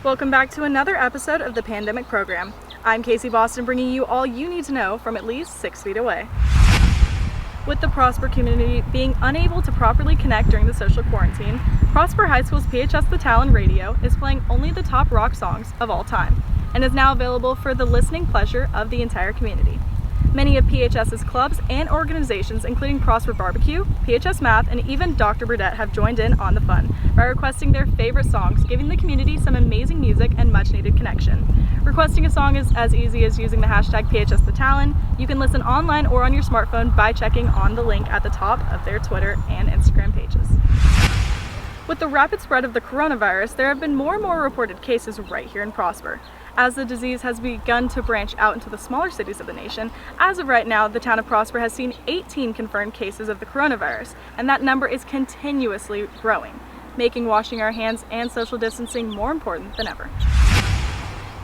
Welcome back to another episode of the Pandemic Program. I'm Casey Boston, bringing you all you need to know from at least 6 feet away. With the Prosper community being unable to properly connect during the social quarantine, Prosper High School's PHS The Talon radio is playing only the top rock songs of all time, and is now available for the listening pleasure of the entire community. Many of PHS's clubs and organizations, including Prosper Barbecue, PHS Math, and even Dr. Burdette, have joined in on the fun by requesting their favorite songs, giving the community some amazing music and much-needed connection. Requesting a song is as easy as using the hashtag PHS The Talon. You can listen online or on your smartphone by checking on the link at the top of their Twitter and Instagram pages. With the rapid spread of the coronavirus, there have been more and more reported cases right here in Prosper. As the disease has begun to branch out into the smaller cities of the nation, as of right now, the town of Prosper has seen 18 confirmed cases of the coronavirus, and that number is continuously growing, making washing our hands and social distancing more important than ever.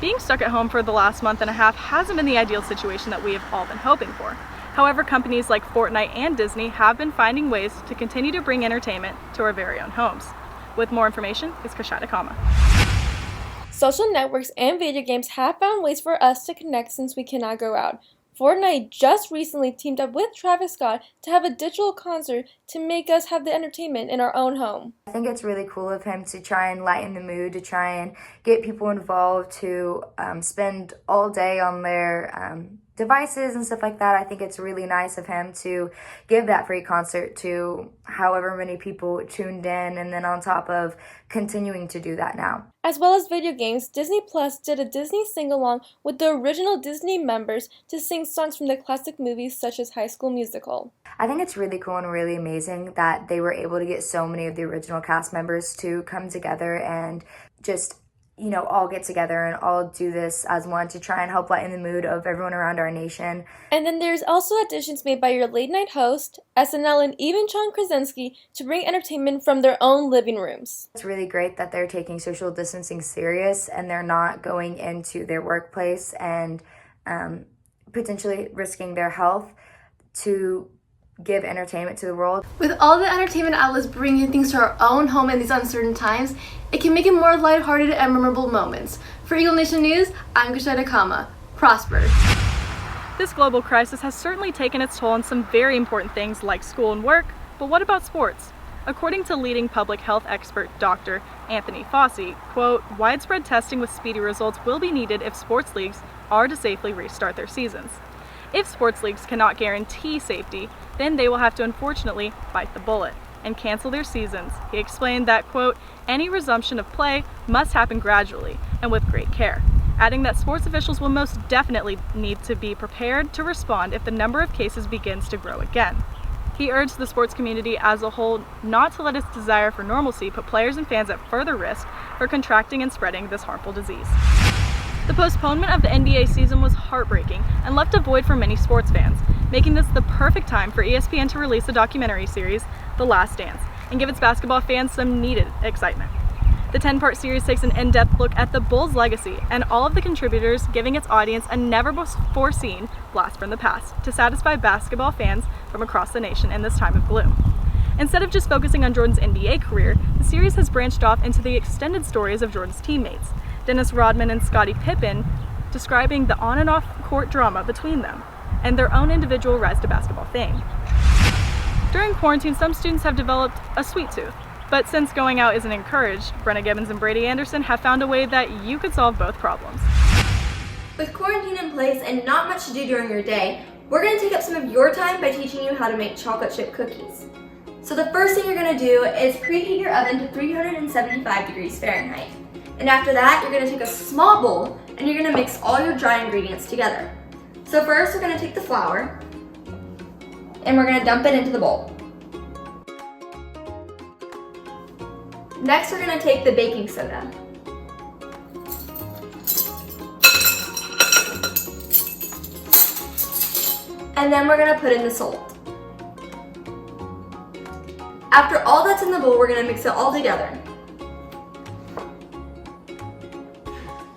Being stuck at home for the last month and a half hasn't been the ideal situation that we have all been hoping for. However, companies like Fortnite and Disney have been finding ways to continue to bring entertainment to our very own homes. With more information is Kashada Kama. Social networks and video games have found ways for us to connect since we cannot go out. Fortnite just recently teamed up with Travis Scott to have a digital concert to make us have the entertainment in our own home. I think it's really cool of him to try and lighten the mood, to try and get people involved, to spend all day on their devices and stuff like that. I think it's really nice of him to give that free concert to however many people tuned in, and then on top of continuing to do that now. As well as video games, Disney Plus did a Disney sing-along with the original Disney members to sing songs from the classic movies such as High School Musical. I think it's really cool and really amazing that they were able to get so many of the original cast members to come together and just all get together and all do this as one to try and help lighten the mood of everyone around our nation. And then there's also additions made by your late night host, SNL, and even John Krasinski to bring entertainment from their own living rooms. It's really great that they're taking social distancing serious and they're not going into their workplace and potentially risking their health to give entertainment to the world. With all the entertainment outlets bringing things to our own home in these uncertain times, it can make it more lighthearted and memorable moments. For Eagle Nation News, I'm Kashada Kama. Prosper. This global crisis has certainly taken its toll on some very important things like school and work, but what about sports? According to leading public health expert Dr. Anthony Fauci, quote, widespread testing with speedy results will be needed if sports leagues are to safely restart their seasons. If sports leagues cannot guarantee safety, then they will have to unfortunately bite the bullet and cancel their seasons. He explained that, quote, any resumption of play must happen gradually and with great care, adding that sports officials will most definitely need to be prepared to respond if the number of cases begins to grow again. He urged the sports community as a whole not to let its desire for normalcy put players and fans at further risk for contracting and spreading this harmful disease. The postponement of the NBA season was heartbreaking and left a void for many sports fans, making this the perfect time for ESPN to release the documentary series, The Last Dance, and give its basketball fans some needed excitement. The 10-part series takes an in-depth look at the Bulls' legacy and all of the contributors, giving its audience a never-before-seen blast from the past to satisfy basketball fans from across the nation in this time of gloom. Instead of just focusing on Jordan's NBA career, the series has branched off into the extended stories of Jordan's teammates, Dennis Rodman and Scottie Pippen, describing the on and off court drama between them and their own individual rise to basketball fame. During quarantine, some students have developed a sweet tooth, but since going out isn't encouraged, Brenna Gibbons and Brady Anderson have found a way that you could solve both problems. With quarantine in place and not much to do during your day, we're going to take up some of your time by teaching you how to make chocolate chip cookies. So the first thing you're going to do is preheat your oven to 375 degrees Fahrenheit. And after that, you're going to take a small bowl and you're going to mix all your dry ingredients together. So first, we're going to take the flour and we're going to dump it into the bowl. Next, we're going to take the baking soda. And then we're going to put in the salt. After all that's in the bowl, we're going to mix it all together.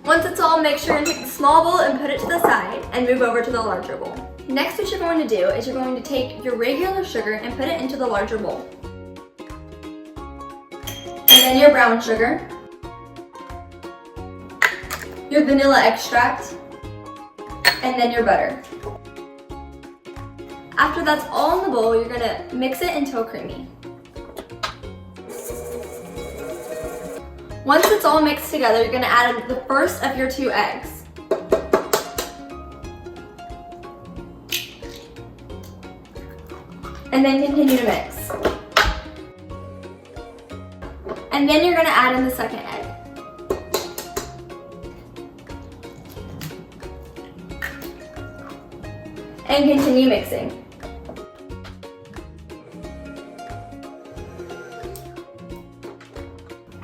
Once it's all mixed, you're going to take the small bowl and put it to the side and move over to the larger bowl. Next, what you're going to do is you're going to take your regular sugar and put it into the larger bowl. And then your brown sugar. your vanilla extract, and then your butter. After that's all in the bowl, you're gonna mix it until creamy. Once it's all mixed together, you're gonna add the first of your 2 eggs. And then continue to mix. And then you're gonna add in the second egg. And continue mixing.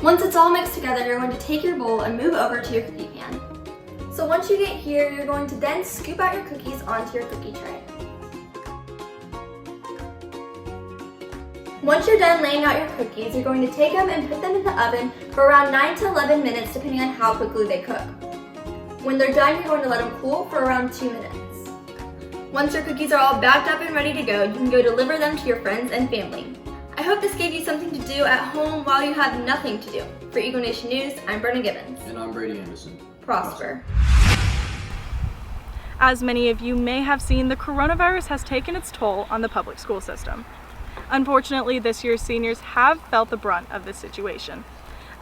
Once it's all mixed together, you're going to take your bowl and move over to your cookie pan. So once you get here, you're going to then scoop out your cookies onto your cookie tray. Once you're done laying out your cookies, you're going to take them and put them in the oven for around 9 to 11 minutes depending on how quickly they cook. When they're done, you're going to let them cool for around 2 minutes. Once your cookies are all backed up and ready to go, you can go deliver them to your friends and family. I hope this gave you something to do at home while you have nothing to do. For Eagle Nation News, I'm Brenna Gibbons. And I'm Brady Anderson. Prosper. As many of you may have seen, the coronavirus has taken its toll on the public school system. Unfortunately, this year's seniors have felt the brunt of this situation.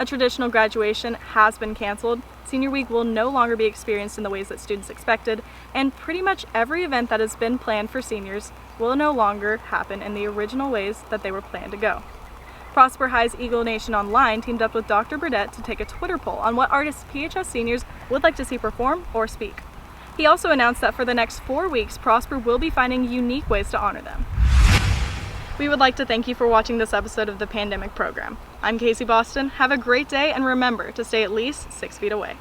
A traditional graduation has been canceled, senior week will no longer be experienced in the ways that students expected, and pretty much every event that has been planned for seniors will no longer happen in the original ways that they were planned to go. Prosper High's Eagle Nation Online teamed up with Dr. Burdett to take a Twitter poll on what artists PHS seniors would like to see perform or speak. He also announced that for the next 4 weeks, Prosper will be finding unique ways to honor them. We would like to thank you for watching this episode of the Pandemic Program. I'm Casey Boston. Have a great day, and remember to stay at least 6 feet away.